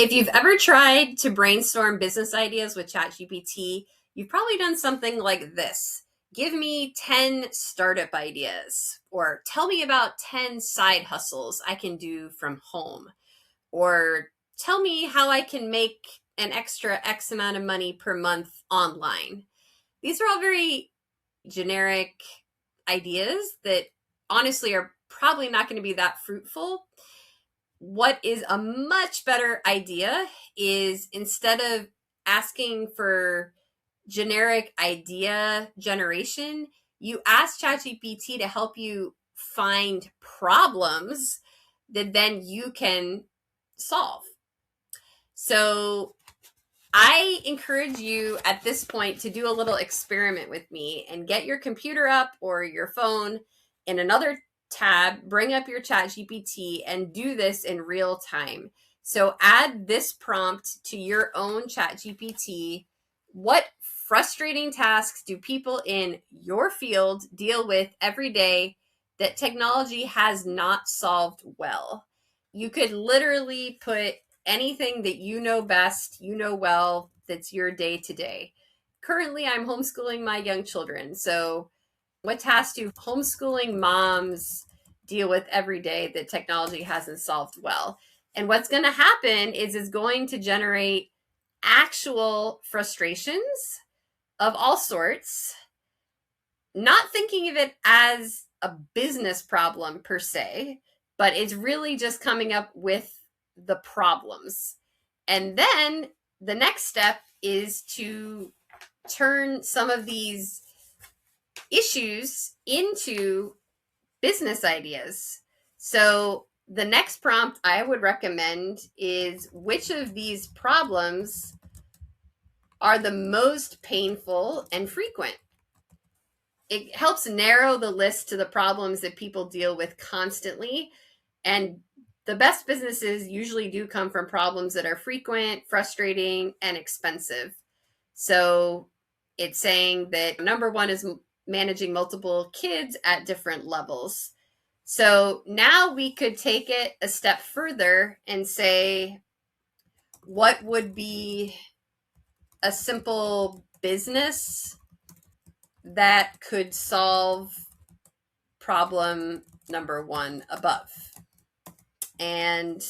If you've ever tried to brainstorm business ideas with ChatGPT, you've probably done something like this. Give me 10 startup ideas, or tell me about 10 side hustles I can do from home, or tell me how I can make an extra X amount of money per month online. These are all very generic ideas that honestly are probably not going to be that fruitful. What is a much better idea is, instead of asking for generic idea generation, you ask ChatGPT to help you find problems that then you can solve. So I encourage you at this point to do a little experiment with me and get your computer up or your phone in another tab, bring up your ChatGPT and do this in real time. So add this prompt to your own ChatGPT. What frustrating tasks do people in your field deal with every day that technology has not solved well? You could literally put anything that you know best, you know well, that's your day to day. Currently, I'm homeschooling my young children. So, what tasks do homeschooling moms deal with every day that technology hasn't solved well? And what's going to happen is it's going to generate actual frustrations of all sorts, not thinking of it as a business problem per se, but it's really just coming up with the problems. And then the next step is to turn some of these issues into business ideas. So the next prompt I would recommend is, which of these problems are the most painful and frequent? It helps narrow the list to the problems that people deal with constantly. And the best businesses usually do come from problems that are frequent, frustrating, and expensive. So it's saying that number one is managing multiple kids at different levels. So now we could take it a step further and say, what would be a simple business that could solve problem number one above? And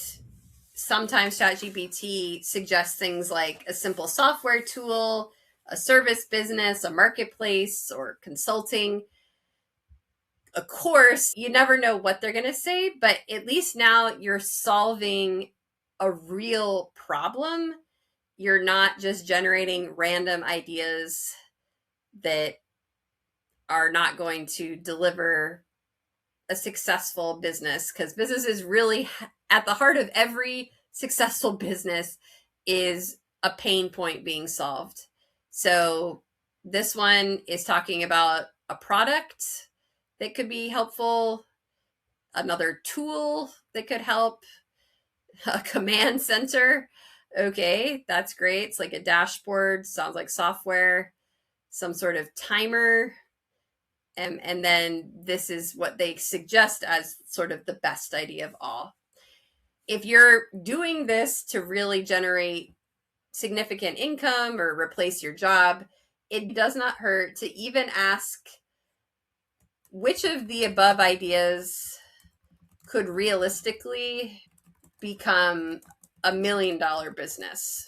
sometimes ChatGPT suggests things like a simple software tool, a service business, a marketplace, or consulting, a course. You never know what they're going to say, but at least now you're solving a real problem. You're not just generating random ideas that are not going to deliver a successful business, because business is really at the heart of every successful business is a pain point being solved. So this one is talking about a product that could be helpful, another tool that could help, a command center. Okay, that's great. It's like a dashboard, sounds like software, some sort of timer. And then this is what they suggest as sort of the best idea of all. If you're doing this to really generate significant income or replace your job, it does not hurt to even ask, which of the above ideas could realistically become $1 million business?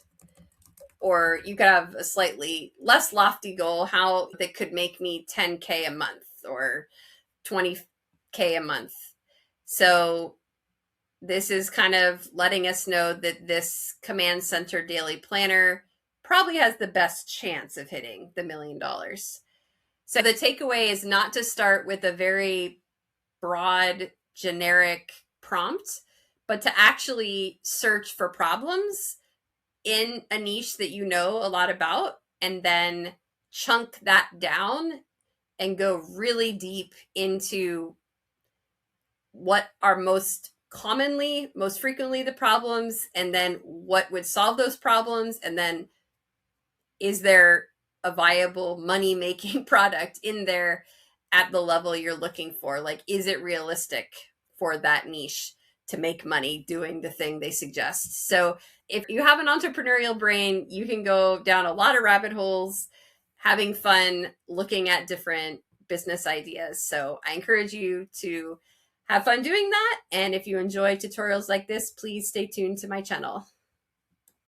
Or you could have a slightly less lofty goal, how that could make me 10K a month or 20K a month. So this is kind of letting us know that this command center daily planner probably has the best chance of hitting the $1 million. So the takeaway is not to start with a very broad, generic prompt, but to actually search for problems in a niche that you know a lot about, and then chunk that down and go really deep into what are most commonly, most frequently the problems, and then what would solve those problems, and then is there a viable money-making product in there at the level you're looking for? Like, is it realistic for that niche to make money doing the thing they suggest. So if you have an entrepreneurial brain, you can go down a lot of rabbit holes, having fun looking at different business ideas. So I encourage you to have fun doing that. And if you enjoy tutorials like this, please stay tuned to my channel.